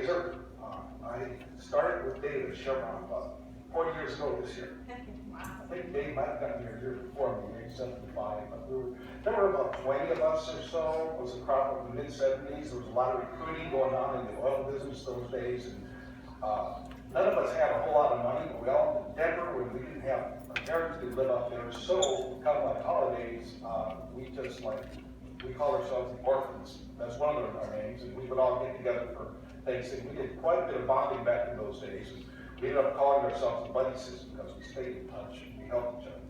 fundraiser. I started with Dave at Chevron about 40 years ago this year. Wow. I think Dave might have gotten here a year before me, maybe 75, but there were about 20 of us or so. It was a crop of the mid-70s. There was a lot of recruiting going on in the oil business those days, and none of us had a whole lot of money, but we all went to Denver when we didn't have our parents to live up there. So, kind of like holidays, we call ourselves the orphans. That's one of our names, and we would all get together for Thanksgiving. We did quite a bit of bonding back in those days, and we ended up calling ourselves the buddy system because we stayed in touch and we helped each other.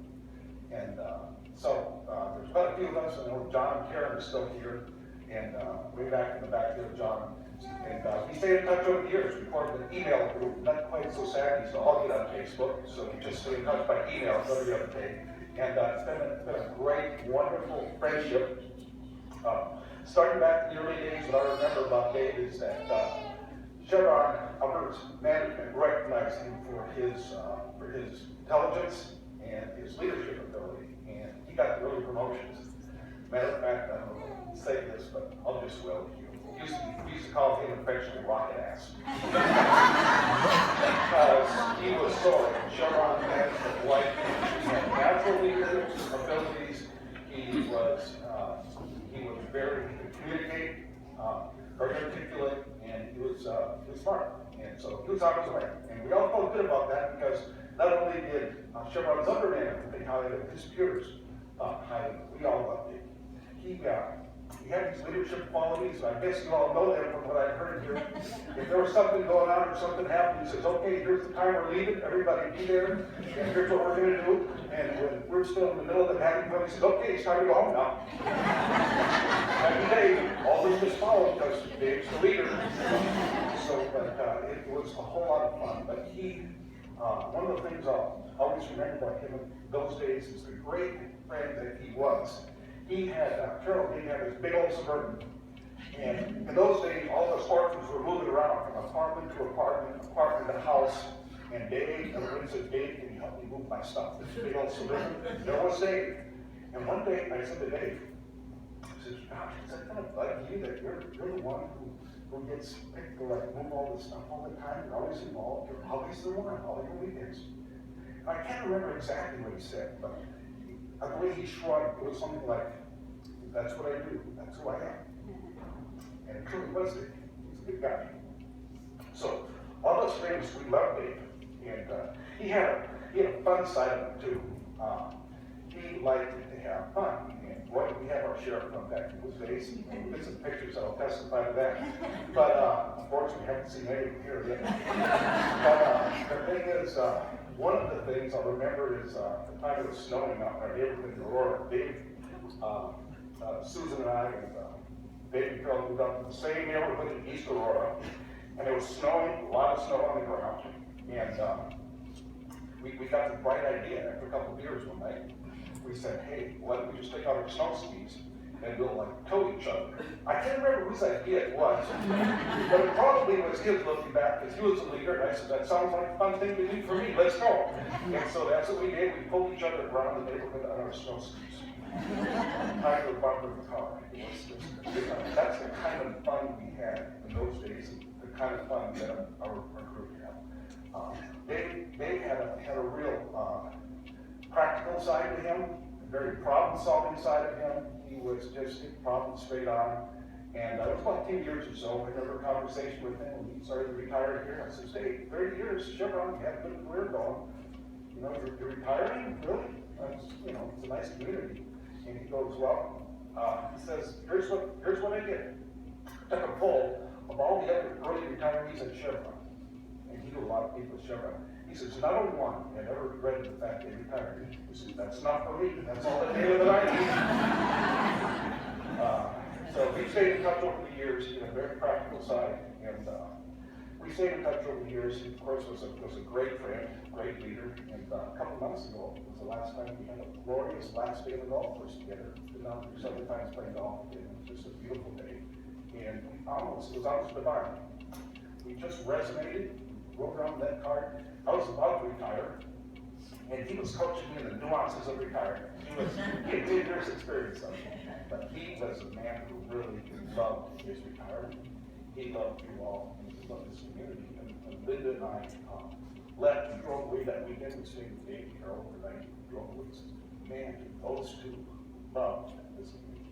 And there's quite a few of us. I know John and Karen are still here, and way back in the back there, John. And we stayed in touch over the years. We formed an email group, not quite so savvy, so I'll get on Facebook. So we just stay in touch by email every other day. And it's been a great, wonderful friendship. Starting back in the early days, what I remember about Dave is that Chevron, Alberta's management recognized him for his intelligence and his leadership ability, and he got early promotions. Matter of fact, I don't know if you say this, but I'll just will you. We used to call him affectionately Rocket Ass. Because he was so Chevron management like he had natural leadership abilities. He was very, he could communicate, very articulate, and he was smart. And so he was on his way. And we all felt good about that because not only did Chevron's other management think highly of his peers, highly, we all loved him. He had these leadership qualities. I guess you all know them from what I've heard here. If there was something going on or something happened, he says, okay, here's the time we're leaving, everybody be there, and here's what we're going to do. And when we're still in the middle of the having fun, he says, okay, it's time to go home now. And Dave, all this was followed because Dave's the leader. But it was a whole lot of fun. But one of the things I'll always remember about him in those days is the great friend that he was. He had, Carol, he had this big old Suburban. And in those days, all the orphans were moving around from apartment to apartment, apartment to house. And Dave, everybody said, Dave, can you help me move my stuff? This big old Suburban. There was Dave. And one day, I said to Dave, I said, gosh, is that kind of like you that you're the one who gets picked to like move all this stuff all the time? You're always involved. You're always the one, all your weekends. And I can't remember exactly what he said, but the way he shrugged, it was something like, that's what I do, that's who I am. And it truly was Dave. He's a good guy. So, all those things, we loved Dave. And he had a fun side of it too. He liked to have fun. And boy, we have our share of fun back in those days. We get some pictures that'll testify to that. But unfortunately, we haven't seen any of them here yet. But the thing is, one of the things I'll remember is the time it was snowing out in our neighborhood in Aurora. Dave, Susan and I, and Dave and Carol moved up to the same neighborhood in East Aurora, and it was snowing, a lot of snow on the ground. And we got the bright idea after a couple of beers one night. We said, hey, why don't we just take out our snow skis and we'll like tow each other. I can't remember whose idea it was, but it probably was his looking back because he was the leader. And I said, that sounds like a fun thing to do for me. Let's go. And so that's what we did. We pulled each other around the neighborhood on our snow skis. Tied to the bumper of the car. That's the kind of fun we had in those days, the kind of fun that our group had. Dave had a real practical side to him, a very problem-solving side of him. He was just hit problems straight on. And it was about 10 years or so. I remember a conversation with him when he started to retire here. I said, hey, 30 years, Chevron, you had a good career going. You know, you're retiring? Really? That's, you know, it's a nice community. And he goes, well, he says, here's what I did. Took a poll of all the other early retirees at Chevron. And he knew a lot of people at Chevron. He says, not only one had ever regretted the fact they retired. He says, that's not for me. That's all the data that I need. So we stayed in touch over the years in a very practical side. And we stayed in touch over the years. He, of course, was a great friend, great leader. And a couple months ago was the last time we had a glorious last day of the golf course together. Been out there several times playing golf. It was just a beautiful day. And it was almost divine. We just resonated, wrote around that card. I was about to retire, and he was coaching me in the nuances of retirement. He had 10 years experience of it, but he was a man who really loved his retirement. he loved you all, and he loved this community. And Linda and I left and drove away that weekend. We stayed with Dave and Carol overnight, drove away. Man, those two loved this community.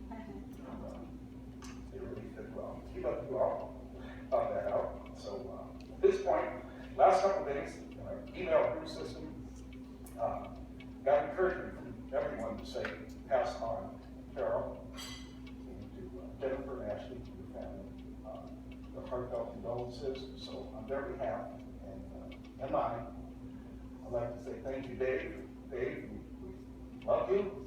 They really fit well. He loved you all. Found that out. So at this point, last couple of days, in our email group system, got encouragement from everyone to say, pass on Carol and to Jennifer and Ashley, to your family, the heartfelt condolences. So on their behalf and mine, I'd like to say thank you, Dave. Dave, we love you.